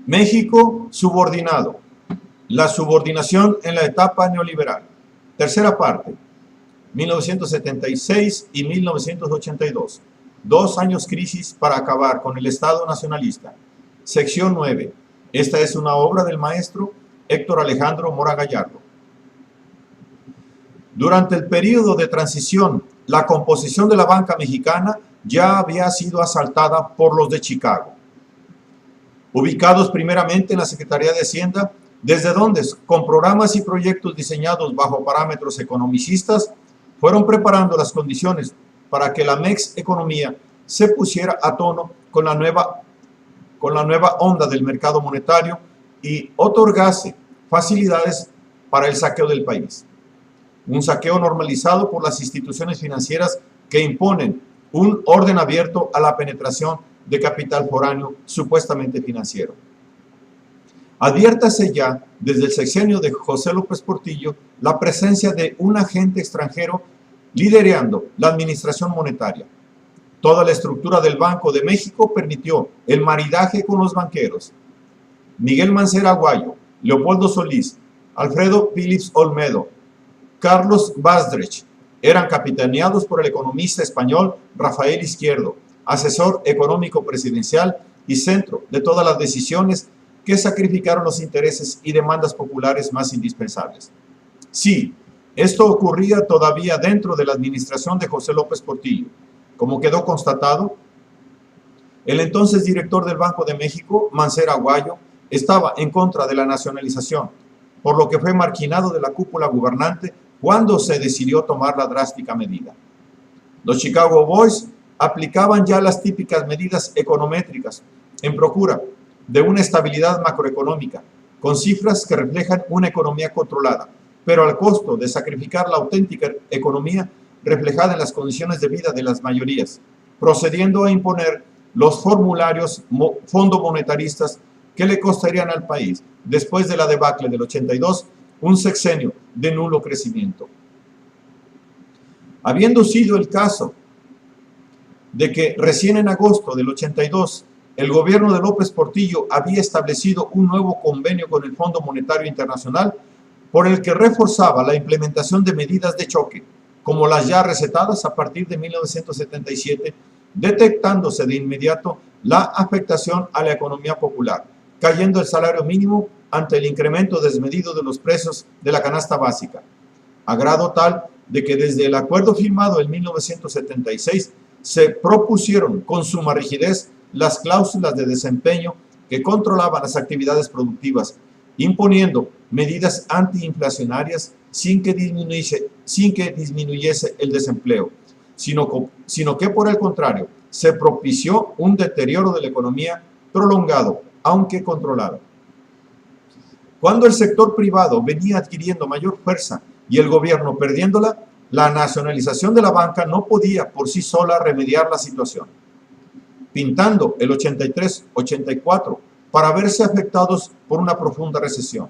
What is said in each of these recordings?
México subordinado. La subordinación en la etapa neoliberal. Tercera parte. 1976 y 1982. 2 años crisis para acabar con el Estado nacionalista. Sección 9. Esta es una obra del maestro Héctor Alejandro Mora Gallardo. Durante el periodo de transición, la composición de la banca mexicana ya había sido asaltada por los de Chicago. Ubicados primeramente en la Secretaría de Hacienda, desde donde, con programas y proyectos diseñados bajo parámetros economicistas, fueron preparando las condiciones para que la MEX economía se pusiera a tono con la nueva onda del mercado monetario y otorgase facilidades para el saqueo del país. Un saqueo normalizado por las instituciones financieras que imponen un orden abierto a la penetración de capital foráneo supuestamente financiero. Adviértase ya desde el sexenio de José López Portillo la presencia de un agente extranjero liderando la administración monetaria. Toda la estructura del Banco de México permitió el maridaje con los banqueros. Miguel Mancera Aguayo, Leopoldo Solís, Alfredo Phillips Olmedo, Carlos Basdrech eran capitaneados por el economista español Rafael Izquierdo, asesor económico presidencial y centro de todas las decisiones que sacrificaron los intereses y demandas populares más indispensables. Sí, esto ocurría todavía dentro de la administración de José López Portillo. Como quedó constatado, el entonces director del Banco de México, Mancera Aguayo, estaba en contra de la nacionalización, por lo que fue marginado de la cúpula gubernante cuando se decidió tomar la drástica medida. Los Chicago Boys aplicaban ya las típicas medidas econométricas en procura de una estabilidad macroeconómica, con cifras que reflejan una economía controlada, pero al costo de sacrificar la auténtica economía reflejada en las condiciones de vida de las mayorías, procediendo a imponer los formularios fondomonetaristas que le costarían al país, después de la debacle del 82, un sexenio de nulo crecimiento. Habiendo sido el caso de que recién en agosto del 82 el gobierno de López Portillo había establecido un nuevo convenio con el Fondo Monetario Internacional por el que reforzaba la implementación de medidas de choque, como las ya recetadas a partir de 1977, detectándose de inmediato la afectación a la economía popular, cayendo el salario mínimo ante el incremento desmedido de los precios de la canasta básica, a grado tal de que desde el acuerdo firmado en 1976 se propusieron con suma rigidez las cláusulas de desempeño que controlaban las actividades productivas, imponiendo medidas antiinflacionarias sin que disminuyese el desempleo, sino que por el contrario se propició un deterioro de la economía prolongado, aunque controlado. Cuando el sector privado venía adquiriendo mayor fuerza y el gobierno perdiéndola, la nacionalización de la banca no podía por sí sola remediar la situación, pintando el 83-84 para verse afectados por una profunda recesión.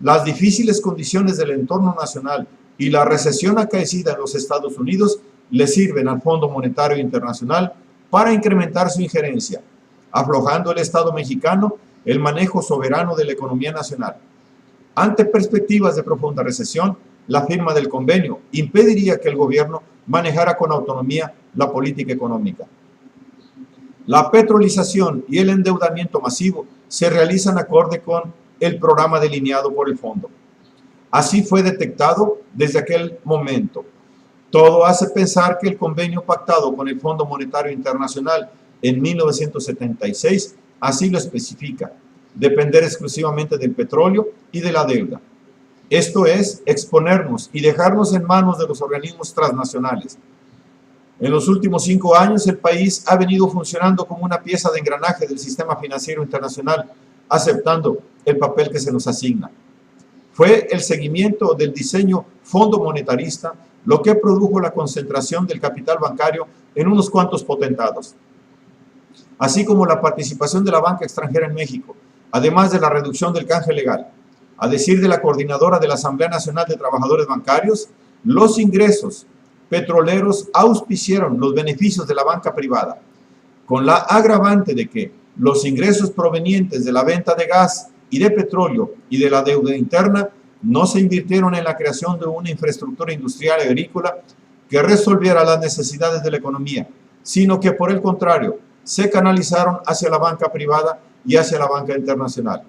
Las difíciles condiciones del entorno nacional y la recesión acaecida en los Estados Unidos le sirven al Fondo Monetario Internacional para incrementar su injerencia, aflojando el Estado mexicano el manejo soberano de la economía nacional. Ante perspectivas de profunda recesión, la firma del convenio impediría que el gobierno manejara con autonomía la política económica. La petrolización y el endeudamiento masivo se realizan acorde con el programa delineado por el fondo. Así fue detectado desde aquel momento. Todo hace pensar que el convenio pactado con el Fondo Monetario Internacional en 1976 así lo especifica: depender exclusivamente del petróleo y de la deuda. Esto es, exponernos y dejarnos en manos de los organismos transnacionales. En los últimos 5 años, el país ha venido funcionando como una pieza de engranaje del sistema financiero internacional, aceptando el papel que se nos asigna. Fue el seguimiento del diseño fondo monetarista lo que produjo la concentración del capital bancario en unos cuantos potentados, así como la participación de la banca extranjera en México, además de la reducción del canje legal. A decir de la coordinadora de la Asamblea Nacional de Trabajadores Bancarios, los ingresos petroleros auspiciaron los beneficios de la banca privada, con la agravante de que los ingresos provenientes de la venta de gas y de petróleo y de la deuda interna no se invirtieron en la creación de una infraestructura industrial y agrícola que resolviera las necesidades de la economía, sino que por el contrario, se canalizaron hacia la banca privada y hacia la banca internacional.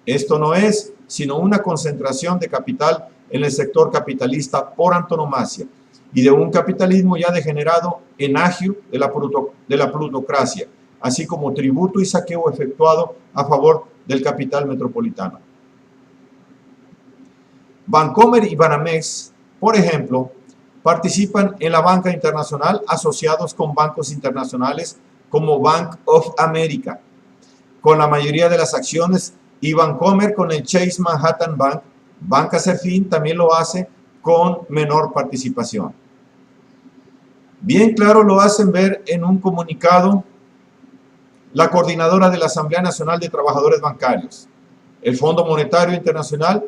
Esto no es sino una concentración de capital en el sector capitalista por antonomasia y de un capitalismo ya degenerado en agio de la plutocracia, así como tributo y saqueo efectuado a favor del capital metropolitano. Bancomer y Banamex, por ejemplo, participan en la banca internacional asociados con bancos internacionales como Bank of America, con la mayoría de las acciones, y Bancomer con el Chase Manhattan Bank. Banca Serfín también lo hace con menor participación. Bien claro lo hacen ver en un comunicado la coordinadora de la Asamblea Nacional de Trabajadores Bancarios. El Fondo Monetario Internacional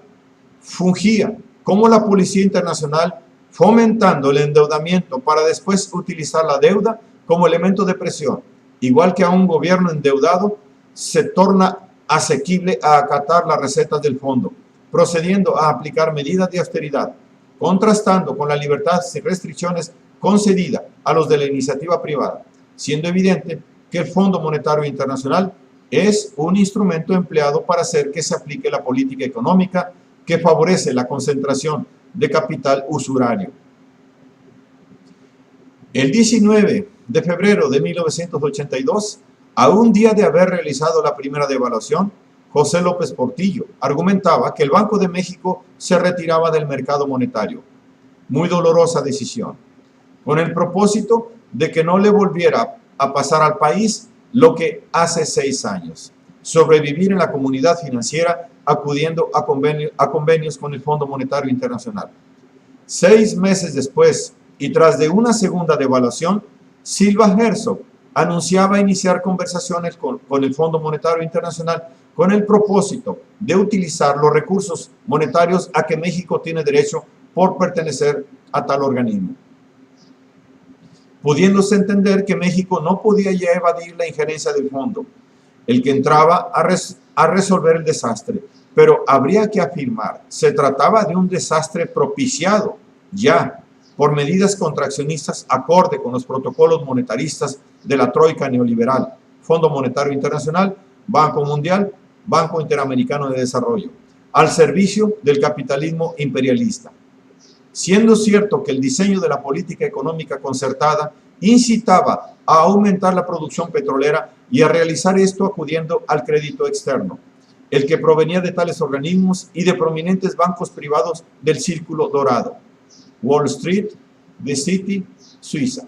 fungía como la policía internacional, fomentando el endeudamiento para después utilizar la deuda como elemento de presión. Igual que a un gobierno endeudado, se torna asequible a acatar las recetas del fondo, procediendo a aplicar medidas de austeridad, contrastando con la libertad sin restricciones concedida a los de la iniciativa privada, siendo evidente que el Fondo Monetario Internacional es un instrumento empleado para hacer que se aplique la política económica que favorece la concentración de capital usurario. El 19 de febrero de 1982, a un día de haber realizado la primera devaluación, José López Portillo argumentaba que el Banco de México se retiraba del mercado monetario. Muy dolorosa decisión, con el propósito de que no le volviera a pasar al país lo que hace 6 años, sobrevivir en la comunidad financiera acudiendo a convenios con el Fondo Monetario Internacional. 6 meses después, y tras de una segunda devaluación, Silva Herzog anunciaba iniciar conversaciones con el Fondo Monetario Internacional con el propósito de utilizar los recursos monetarios a que México tiene derecho por pertenecer a tal organismo, pudiéndose entender que México no podía ya evadir la injerencia del fondo, el que entraba a resolver el desastre. Pero habría que afirmar, se trataba de un desastre propiciado ya por medidas contraccionistas acorde con los protocolos monetaristas de la Troika neoliberal, Fondo Monetario Internacional, Banco Mundial, Banco Interamericano de Desarrollo, al servicio del capitalismo imperialista. Siendo cierto que el diseño de la política económica concertada incitaba a aumentar la producción petrolera y a realizar esto acudiendo al crédito externo, el que provenía de tales organismos y de prominentes bancos privados del Círculo Dorado, Wall Street, The City, Suiza.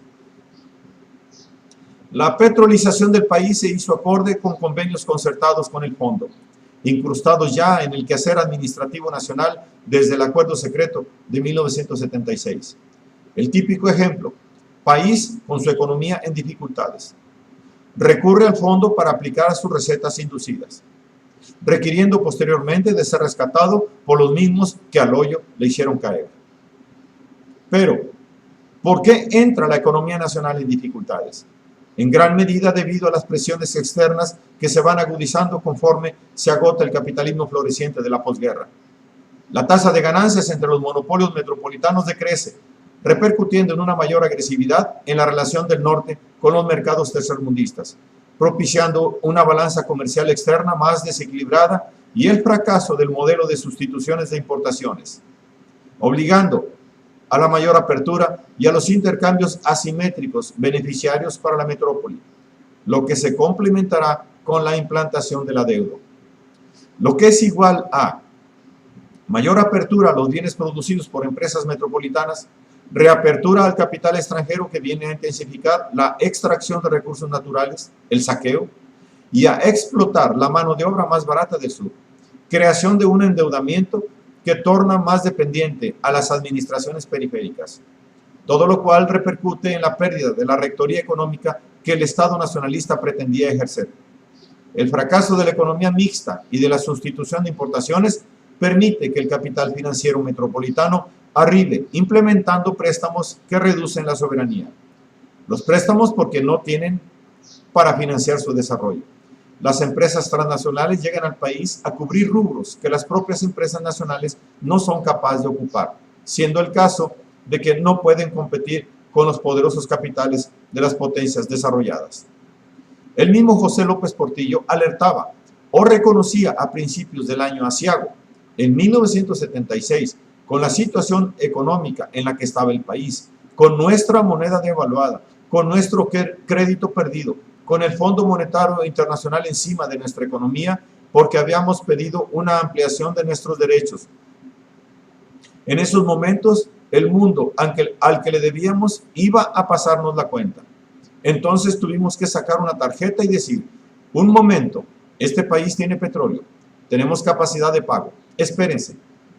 La petrolización del país se hizo acorde con convenios concertados con el fondo, incrustados ya en el quehacer administrativo nacional desde el Acuerdo Secreto de 1976. El típico ejemplo, país con su economía en dificultades, recurre al fondo para aplicar sus recetas inducidas, requiriendo posteriormente de ser rescatado por los mismos que al hoyo le hicieron caer. Pero, ¿por qué entra la economía nacional en dificultades? En gran medida debido a las presiones externas que se van agudizando conforme se agota el capitalismo floreciente de la posguerra. La tasa de ganancias entre los monopolios metropolitanos decrece, repercutiendo en una mayor agresividad en la relación del norte con los mercados tercermundistas, propiciando una balanza comercial externa más desequilibrada y el fracaso del modelo de sustituciones de importaciones, obligando a la mayor apertura y a los intercambios asimétricos beneficiarios para la metrópoli, lo que se complementará con la implantación de la deuda. Lo que es igual a mayor apertura a los bienes producidos por empresas metropolitanas, reapertura al capital extranjero que viene a intensificar la extracción de recursos naturales, el saqueo, y a explotar la mano de obra más barata del sur, creación de un endeudamiento que torna más dependiente a las administraciones periféricas, todo lo cual repercute en la pérdida de la rectoría económica que el Estado nacionalista pretendía ejercer. El fracaso de la economía mixta y de la sustitución de importaciones permite que el capital financiero metropolitano arribe implementando préstamos que reducen la soberanía. Los préstamos porque no tienen para financiar su desarrollo. Las empresas transnacionales llegan al país a cubrir rubros que las propias empresas nacionales no son capaces de ocupar, siendo el caso de que no pueden competir con los poderosos capitales de las potencias desarrolladas. El mismo José López Portillo alertaba o reconocía a principios del año aciago, en 1976, con la situación económica en la que estaba el país, con nuestra moneda devaluada, con nuestro crédito perdido, con el Fondo Monetario Internacional encima de nuestra economía, porque habíamos pedido una ampliación de nuestros derechos. En esos momentos, el mundo al que le debíamos iba a pasarnos la cuenta. Entonces tuvimos que sacar una tarjeta y decir, un momento, este país tiene petróleo, tenemos capacidad de pago, espérense,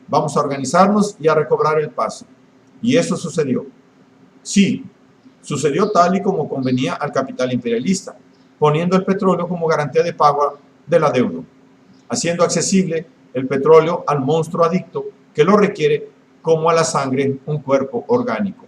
vamos a organizarnos y a recobrar el paso. Y eso sucedió. Sí, sucedió tal y como convenía al capital imperialista, poniendo el petróleo como garantía de pago del adeudo, haciendo accesible el petróleo al monstruo adicto que lo requiere como a la sangre un cuerpo orgánico.